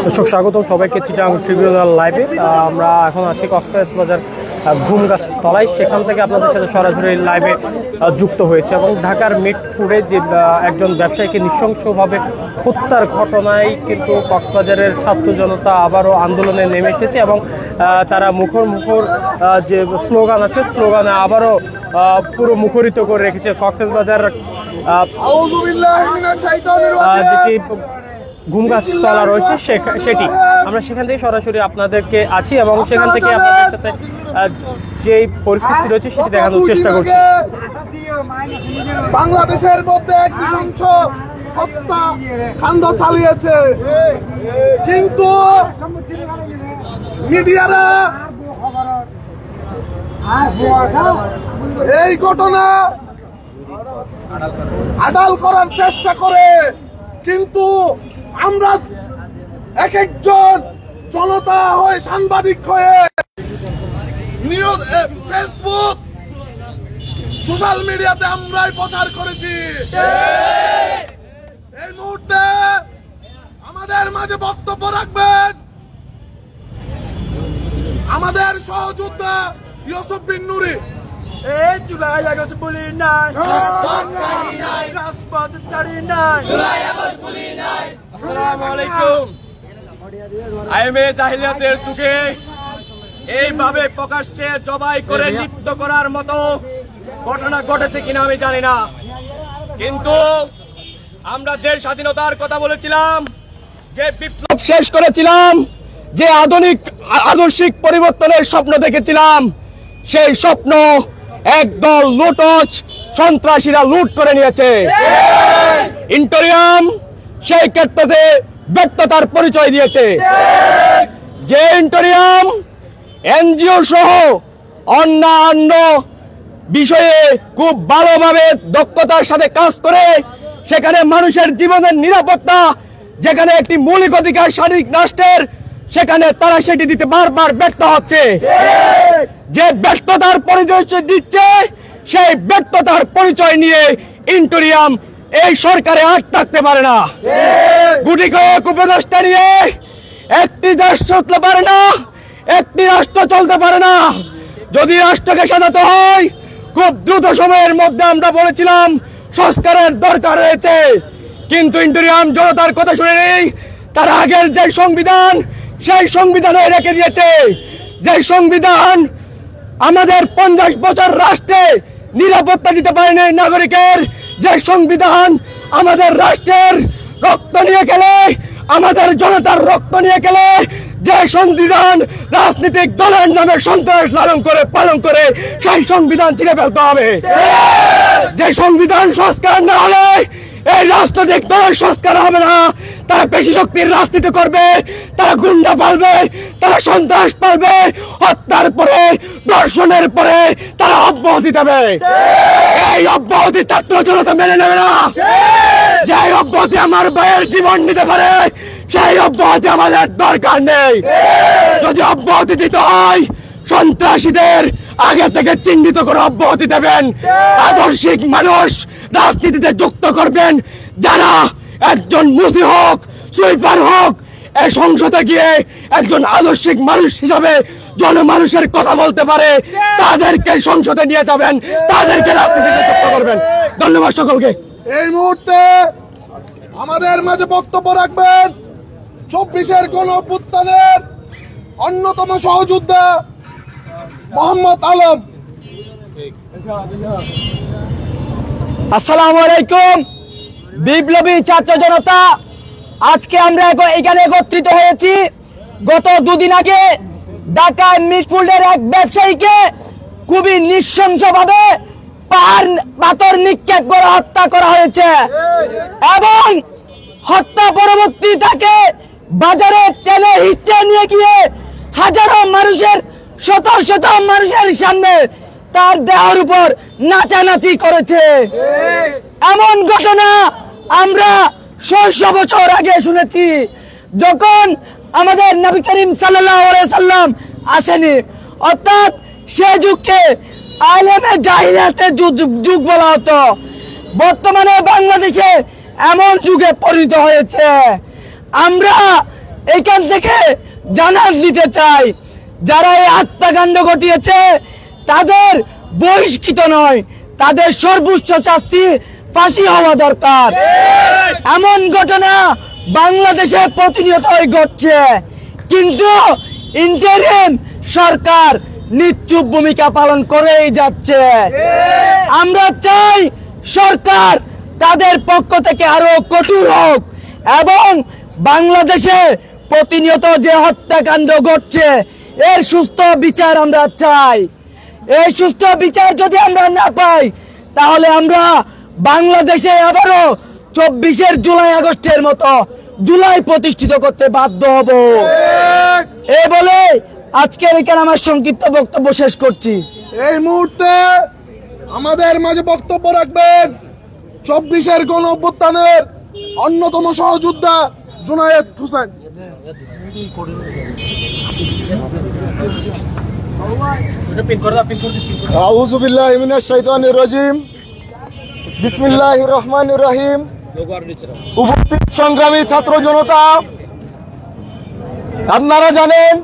দর্শক স্বাগত সবাইকে চিটাগাং ট্রিবিউনাল লাইভে। আমরা এখন আছি কক্সবাজার ঘুমগাছ তলায়, সেখান থেকে আপনাদের সাথে সরাসরি লাইভে যুক্ত হয়েছে এবং ঢাকার মিটফুডে যে একজন ব্যবসায়ীকে নৃশংসভাবে হত্যার ঘটনায় কিন্তু কক্সবাজারের ছাত্র জনতা আবারও আন্দোলনে নেমে এসেছে এবং তারা মুখর যে স্লোগান আছে, স্লোগানে আবারও পুরো মুখরিত করে রেখেছে কক্সবাজার যেটি ঘুমগাছ তলা রয়েছে সেটি। আমরা সেখান থেকে সরাসরি আপনাদেরকে আছি এবং সেখান থেকে আপনাদের সাথে যে পরিস্থিতি রয়েছে সেটি দেখানোর চেষ্টা করছি। বাংলাদেশের মধ্যে এক নৃশংস হত্যাকাণ্ড চালিয়েছে, কিন্তু মিডিয়ারা এই ঘটনা আড়াল করার চেষ্টা করে, কিন্তু আমরা এক একজন জনতা হয়ে, সাংবাদিক হয়ে, নিউজ, ফেসবুক, সোশ্যাল মিডিয়াতে আমরাই প্রচার করেছি। এই মুহূর্তে আমাদের মাঝে বক্তব্য রাখবেন আমাদের সহযোদ্ধা ইউসুফ বিন নুরি। এই জুলাই আগস্ট বলি নাই, রাজপথ ছাড়ি নাই। আসসালামু আলাইকুম। আইএমএ জাহিলিয়াতের যুগে এইভাবে প্রকাশ্যে জবাই করে লিপ্ত করার মতো ঘটনা ঘটেছে কিনা আমি জানি না, কিন্তু আমরা দেশ স্বাধীনতার কথা বলেছিলাম, যে বিপ্লব শেষ করেছিলাম, যে আধুনিক আদর্শিক পরিবর্তনের স্বপ্ন দেখেছিলাম, সেই স্বপ্ন একদল লুটজ সন্ত্রাসীরা লুট করে নিয়েছে। ইন্টেরিয়াম সেই ক্ষেত্রে ব্যর্থতার পরিচয় দিয়েছে। যে ইন্টেরিয়াম এনজিও সহ অন্যান্য বিষয়ে খুব ভালোভাবে দক্ষতার সাথে কাজ করে, সেখানে মানুষের জীবনের নিরাপত্তা, যেখানে একটি মৌলিক অধিকার শারীরিক রাষ্ট্রের, সেখানে তারা সেটি দিতে বারবার ব্যর্থ হচ্ছে। যে ব্যর্থতার পরিচয় দিচ্ছে, সেই ব্যর্থতার পরিচয় নিয়ে ইন্টেরিয়াম এই সরকারে আর থাকতে পারে না। গুটি কয়েক উপদেষ্টা নিয়ে একটি দেশ চলতে পারে না, একটি রাষ্ট্র চলতে পারে না। যদি রাষ্ট্রকে সাজাতে হয়, খুব দ্রুত সময়ের মধ্যে আমরা বলেছিলাম সংস্কারের দরকার রয়েছে, কিন্তু ইন্টেরিয়াম জনতার কথা শুনে নেই। তার আগের যে সংবিধান, সেই সংবিধানে রেখে দিয়েছে, যে সংবিধান আমাদের 50 বছর রাষ্ট্রে নিরাপত্তা দিতে পারেনি নাগরিকের, যে সংবিধান আমাদের রাষ্ট্রের রক্ত নিয়ে খেলে, আমাদের জনতার রক্ত নিয়ে খেলে, যে সংবিধান রাজনৈতিক দলের নামে সন্ত্রাস পালন করে, সেই সংবিধান ছিঁড়ে ফেলতে হবে। যে সংবিধান সংস্কার না হলে এই রাজনৈতিক দলের সংস্কার হবে না। তারা পেশি শক্তির রাজনীতি করবে, তারা গুন্ডা পালবে, তারা সন্ত্রাস পালবে, হত্যার পরে, ধর্ষণের পরে তারা অব্যাহতি দেবে। এই অব্যাহতি ছাত্র জনতা মেনে নেবে না। যে অব্যাহতি আমার ভাইয়ের জীবন নিতে পারে, সেই অব্যাহতি আমাদের দরকার নেই। যদি অব্যাহতি দিতে হয়, সন্ত্রাসীদের আগে থেকে চিহ্নিত করে অব্যাহতি দেবেন। আদর্শিক মানুষ রাজনীতিতে যুক্ত করবেন, যারা একজন মুসি হোক, সুইপার হোক, এই সংসদে গিয়ে একজন আদর্শিক মানুষ হিসাবে জনমানুষের কথা বলতে পারে, তাদেরকে সংসদে নিয়ে যাবেন, তাদেরকে রাজনীতিতে যুক্ত করবেন। ধন্যবাদ সকলকে। এই মুহূর্তে আমাদের মাঝে বক্তব্য রাখবেন 24-এর গণঅভ্যুত্থানের অন্যতম সহযোদ্ধা মোহাম্মদ আলম। আসসালামু আলাইকুম। বিপ্লবী ছাত্র জনতা, আজকে আমরা এখানে একত্রিত হয়েছি। গত দুদিন আগে ঢাকায় মিটফিল্ডের এক ব্যবসায়ীকে খুবই নৃশংসভাবে পাথর নিক্ষেপ করে হত্যা করা হয়েছে, এবং হত্যা পরবর্তী তাকে বাজারে টেনে হিঁচড়ে নিয়ে গিয়ে হাজারো মানুষের, শত শত মানুষের সামনে তার দেহের উপর নাচানাচি করেছে। এমন ঘটনা আমরা 600 বছর আগে শুনেছি, যখন আমাদের নবী করিম সাল্লাল্লাহু আলাইহি সাল্লাম আসেনি। অর্থাৎ সে যুগকে আলেমে জাহিলিয়াতের যুগ বলা হতো। বর্তমানে বাংলাদেশে এমন যুগে পরিণত হয়েছে। আমরা এখান থেকে জানাজ দিতে চাই, যারা এই হত্যাকাণ্ড ঘটিয়েছে তাদের বহিষ্কৃত নয়, তাদের সর্বোচ্চ শাস্তি ফাঁসি হওয়া দরকার। এমন ঘটনা বাংলাদেশে প্রতিনিয়তই ঘটছে, কিন্তু ইন্টারিম সরকার নিশ্চুপ ভূমিকা পালন করেই যাচ্ছে। আমরা চাই সরকার তাদের পক্ষ থেকে আরো কঠোর হোক, এবং বাংলাদেশে প্রতিনিয়ত যে হত্যাকাণ্ড ঘটছে এর সুস্থ বিচার আমরা চাই। এই সুস্থ বিচার যদি আমরা না পাই, তাহলে আমরা বাংলাদেশে আবারও 24-এর জুলাই আগস্টের মতো জুলাই প্রতিষ্ঠিত করতে বাধ্য হব। এ বলে আজকের এখানে আমার সংক্ষিপ্ত বক্তব্য শেষ করছি। এই মুহূর্তে আমাদের মাঝে বক্তব্য রাখবেন 24-এর গণ অভ্যুত্থানের অন্যতম সহযোদ্ধা জুনায়েদ হোসেন। আউযু বিল্লাহি মিনাশ শাইতানির রাজিম। বিসমিল্লাহির রহমানির রহিম। উপস্থিত সংগ্রামী ছাত্র জনতা, আপনারা জানেন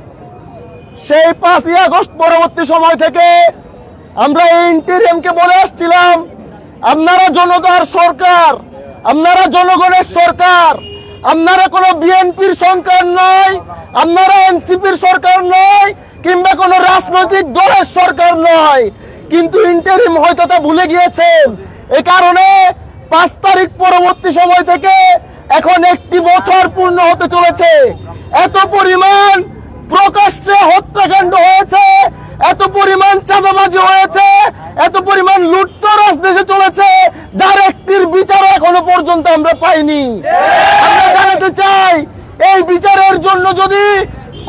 সেই 5ই আগস্ট পরবর্তী সময় থেকে আমরা এই ইন্টিরিয়ামকে বলে আসছিলাম, আপনারা জনতার সরকার, আপনারা জনগণের সরকার, আপনারা কোনো বিএনপির সরকার নয়, আপনারা এনসিপির সরকার নয়, কিংবা কোনো রাজনৈতিক দলের সরকার নয়। কিন্তু ইন্টারিম হয়তো তা ভুলে গিয়েছেন। এই কারণে 5 তারিখ পরবর্তী সময় থেকে এখন 1 বছর পূর্ণ হতে চলেছে। এত পরিমাণ প্রকাশ্যে হত্যাকাণ্ড হয়েছে, এত পরিমাণ চাঁদাবাজি হয়েছে, এত পরিমাণ লুটতরাজ দেশে চলেছে, যার একটির বিচার এখনো পর্যন্ত আমরা পাইনি। আমরা জানাতে চাই, এই বিচারের জন্য যদি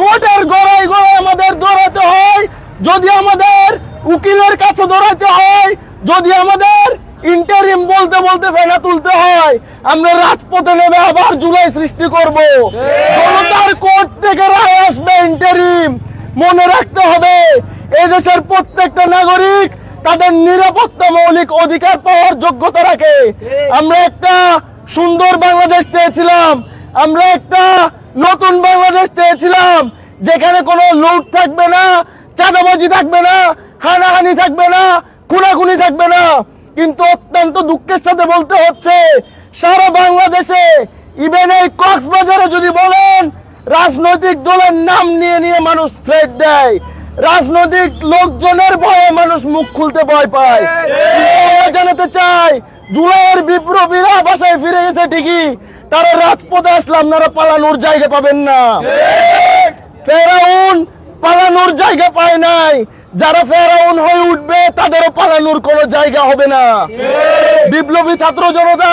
কোর্টের গড়াই গড়াই আমাদের দৌড়াতে হয়, যদি আমাদের উকিলের কাছে দৌড়াতে হয়, যদি আমাদের ইন্টারিম বলতে বলতে ফেনা তুলতে হয়, আমরা রাজপথে নেমে আবার জুলাই সৃষ্টি করব। জনতার কোর্ট থেকে রায় আসবে ইন্টারিম। মনে রাখতে হবে, এই দেশের প্রত্যেকটা নাগরিক তাদের নিরাপত্তা মৌলিক অধিকার পাওয়ার যোগ্যতা রাখে। আমরা একটা সুন্দর বাংলাদেশ চেয়েছিলাম, আমরা একটা নতুন বাংলাদেশ চেয়েছিলাম, যেখানে কোনো লুট থাকবে না, চাঁদাবাজি থাকবে না, হানাহানি থাকবে না, খুনাখুনি থাকবে না। কিন্তু অত্যন্ত দুঃখের সাথে বলতে হচ্ছে, সারা বাংলাদেশে ইভেন এই কক্সবাজারে যদি বলেন, রাজনৈতিক দলের নাম নিয়ে নিয়ে মানুষ থ্রেট দেয়, রাজনৈতিক লোকজনের ভয়ে মানুষ মুখ খুলতে ভয় পায়। আমরা জানাতে চাই, জুলাইয়ের বিপ্লবীরা বাসায় ফিরে গেছে ঠিকই, তারা রাজপথে আসলে আপনারা পালানোর জায়গা পাবেন না। ফেরাউন পালানোর জায়গা পায় নাই, যারা ফেরাউন হয়ে উঠবে তাদেরও পালানোর কোনো জায়গা হবে না। বিপ্লবী ছাত্র জনতা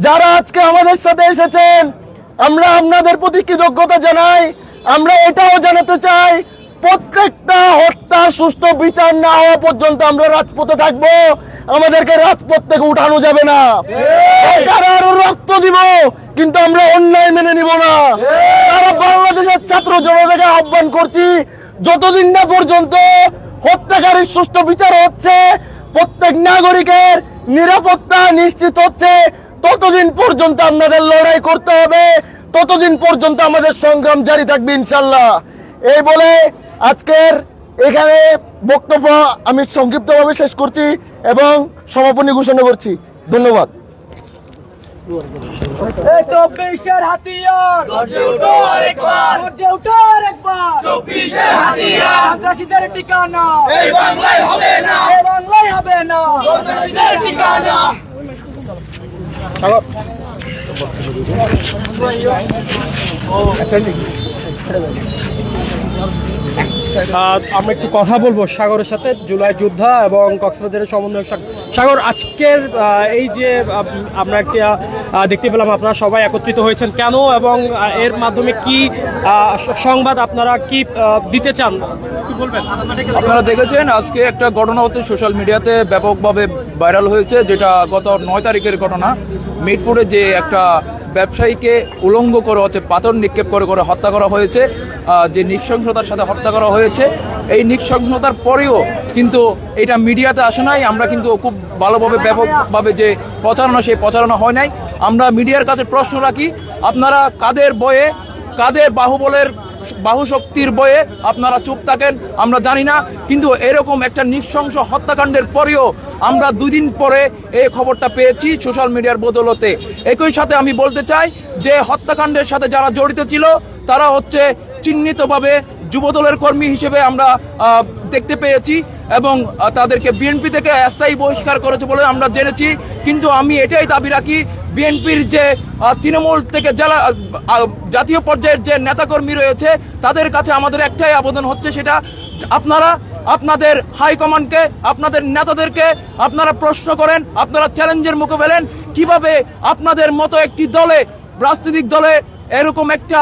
যারা আজকে আমাদের সাথে এসেছেন, আমরা আপনাদের প্রতি কৃতজ্ঞতা জানাই। আমরা এটাও জানাতে চাই, প্রত্যেকটা হত্যার সুষ্ঠু বিচার না হওয়া পর্যন্ত আমরা রাজপথে থাকবো। আমাদেরকে রাজপথ থেকে উঠানো যাবে না। আরো রক্ত দিব, কিন্তু আমরা অন্যায় মেনে নিব না। তারা বাংলাদেশের ছাত্র জনতাকে আহ্বান করছি, যতদিন না পর্যন্ত হত্যাকারীর সুষ্ঠু বিচার হচ্ছে, প্রত্যেক নাগরিকের নিরাপত্তা নিশ্চিত হচ্ছে, ততদিন পর্যন্ত আপনাদের লড়াই করতে হবে, ততদিন পর্যন্ত আমাদের সংগ্রাম জারি থাকবে ইনশাল্লাহ। এই বলে আজকের এখানে বক্তব্য আমি সংক্ষিপ্তভাবে শেষ করছি এবং সমাপনী ঘোষণা করছি। ধন্যবাদ। 24-এর হাতিয়ার গর্জে ওঠো আরেকবার, গর্জে ওঠো আরেকবার। 24-এর হাতিয়ার সন্ত্রাসীদের ঠিকানা এই বাংলায় হবে না, এই বাংলায় হবে না সন্ত্রাসীদের ঠিকানা। আমরা একটু কথা বলবো সাগরের সাথে, জুলাই যোদ্ধা এবং কক্সবাজারের সমন্বয়ক সাগর। আজকের এই যে আমরা একটা দেখতে পেলাম, আপনারা সবাই একত্রিত হয়েছেন কেন এবং এর মাধ্যমে কি সংবাদ আপনারা কি দিতে চান, কি বলবেন? আপনারা দেখেছেন আজকে একটা ঘটনা হচ্ছে সোশ্যাল মিডিয়াতে ব্যাপকভাবে ভাইরাল হয়েছে, যেটা গত 9 তারিখের ঘটনা। মিটফুটে যে একটা ব্যবসায়ীকে উলঙ্গ করে হচ্ছে পাথর নিক্ষেপ করে করে হত্যা করা হয়েছে, যে নৃশংসতার সাথে হত্যা করা হয়েছে। এই নৃশংসতার পরেও কিন্তু এটা মিডিয়াতে আসে নাই। আমরা কিন্তু খুব ভালোভাবে ব্যাপকভাবে যে প্রচারণা, সেই প্রচারণা হয় নাই। আমরা মিডিয়ার কাছে প্রশ্ন রাখি, আপনারা কাদের বয়ে, কাদের বাহু শক্তির বয়ে আপনারা চুপ থাকেন আমরা জানি না, কিন্তু এরকম একটা নৃশংস হত্যাকাণ্ডের পরেও আমরা 2 দিন পরে এই খবরটা পেয়েছি সোশ্যাল মিডিয়ার বদৌলতে। একই সাথে আমি বলতে চাই যে হত্যাকাণ্ডের সাথে যারা জড়িত ছিল তারা হচ্ছে চিহ্নিতভাবে যুবদলের কর্মী হিসেবে আমরা দেখতে পেয়েছি এবং তাদেরকে বিএনপি থেকে স্থায়ী বহিষ্কার করেছে বলে আমরা জেনেছি। কিন্তু আমি এটাই দাবি রাখি, বিএনপির যে তৃণমূল থেকে জেলা জাতীয় পর্যায়ের যে নেতাকর্মী রয়েছে তাদের কাছে আমাদের একটাই আবেদন হচ্ছে, সেটা আপনারা আপনাদের হাইকমান্ডকে, আপনাদের নেতাদেরকে আপনারা প্রশ্ন করেন, আপনারা চ্যালেঞ্জের মুখে ফেলেন, কিভাবে আপনাদের মতো একটি দলে, রাজনৈতিক দলে এরকম একটা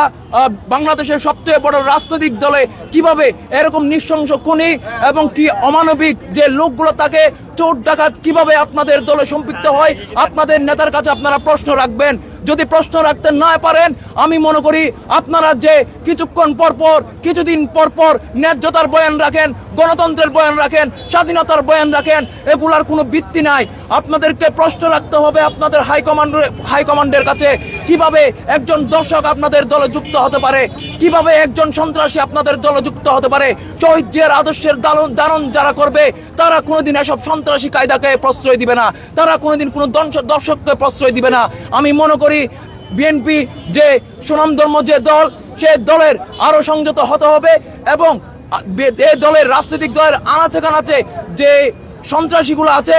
বাংলাদেশের সবচেয়ে বড় রাজনৈতিক দলে কিভাবে এরকম নৃশংস খুনি এবং কি অমানবিক যে লোকগুলো তাকে চোর ডাকাত কিভাবে আপনাদের দলে সম্পৃক্ত হয়, আপনাদের নেতার কাছে আপনারা প্রশ্ন রাখবেন। যদি প্রশ্ন রাখতে না পারেন, আমি মনে করি আপনারা যে কিছুক্ষণ পরপর কিছুদিন পরপর ন্যায্যতার বয়ান রাখেন, গণতন্ত্রের বয়ান রাখেন, স্বাধীনতার বয়ান রাখেন, এগুলার কোনো ভিত্তি নাই। আপনাদেরকে প্রশ্ন রাখতে হবে আপনাদের হাইকমান্ডের কাছে, কিভাবে একজন দর্শক আপনাদের দলে যুক্ত হতে পারে, কিভাবে একজন সন্ত্রাসী আপনাদের দলে যুক্ত হতে পারে। শহীদ জিয়ার আদর্শের দারণ যারা করবে তারা কোনোদিন এসব সন্ত্রাসী কায়দাকে প্রশ্রয় দিবে না, তারা কোনোদিন কোনো দর্শককে প্রশ্রয় দিবে না। আমি মনে করি বিএনপি যে সুনামধর্ম যে দল, সে দলের আরো সংযত হতে হবে এবং এই দলের রাজনৈতিক দলের আনাচে কানাচে যে সন্ত্রাসীগুলো আছে,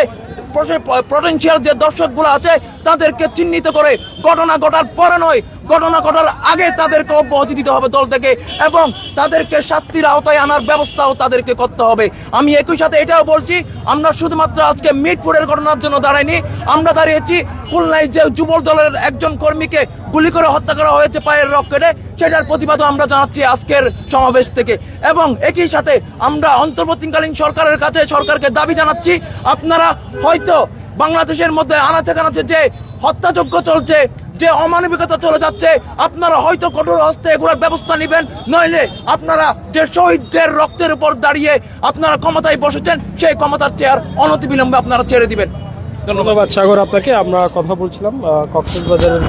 পটেনশিয়াল যে দর্শকগুলো আছে, তাদেরকে চিহ্নিত করে ঘটনা ঘটার পরে নয়, ঘটনা ঘটার আগে তাদেরকে অব্যাহতি দিতে হবে দল থেকে এবং তাদেরকে শাস্তির আওতায় আনার ব্যবস্থাও তাদেরকে করতে হবে। আমি একই সাথে এটাও বলছি, আমরা শুধুমাত্র আজকে মিটফুডের ঘটনার জন্য দাঁড়াইনি, আমরা দাঁড়িয়েছি খুলনায় যে যুব দলের একজন কর্মীকে গুলি করে হত্যা করা হয়েছে পায়ের রক কেটে, সেটার প্রতিবাদও আমরা জানাচ্ছি আজকের সমাবেশ থেকে। এবং একই সাথে আমরা অন্তর্বর্তীকালীন সরকারের কাছে সরকারকে দাবি জানাচ্ছি, আপনারা হয়তো বাংলাদেশের মধ্যে আনাচে কানাচে যে হত্যাযজ্ঞ চলছে, যে অমানবিকতা চলে যাচ্ছে, আপনারা হয়তো কঠোর হস্তে এগুলোর ব্যবস্থা নেবেন, নইলে আপনারা যে শহীদদের রক্তের উপর দাঁড়িয়ে আপনারা ক্ষমতায় বসেছেন, সেই ক্ষমতার চেয়ার অনতিবিলম্বে আপনারা ছেড়ে দিবেন। ধন্যবাদ সাগর আপনাকে। আমরা কথা বলছিলাম কক্সবাজারের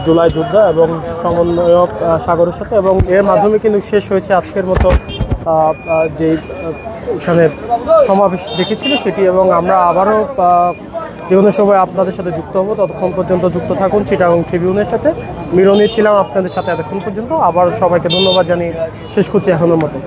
জুলাই যোদ্ধা এবং সমন্বয়ক সাগরের সাথে, এবং এর মাধ্যমে কিন্তু শেষ হয়েছে আজকের মতো যে এখানে সমাবেশ দেখেছিল সেটি, এবং আমরা আবারও যে কোনো সময় আপনাদের সাথে যুক্ত হবো। ততক্ষণ পর্যন্ত যুক্ত থাকুন চিটাগং ট্রিবিউনের সাথে। মিরনি ছিলাম আপনাদের সাথে এতক্ষণ পর্যন্ত। আবার সবাইকে ধন্যবাদ জানিয়ে শেষ করছি এখনের মতো।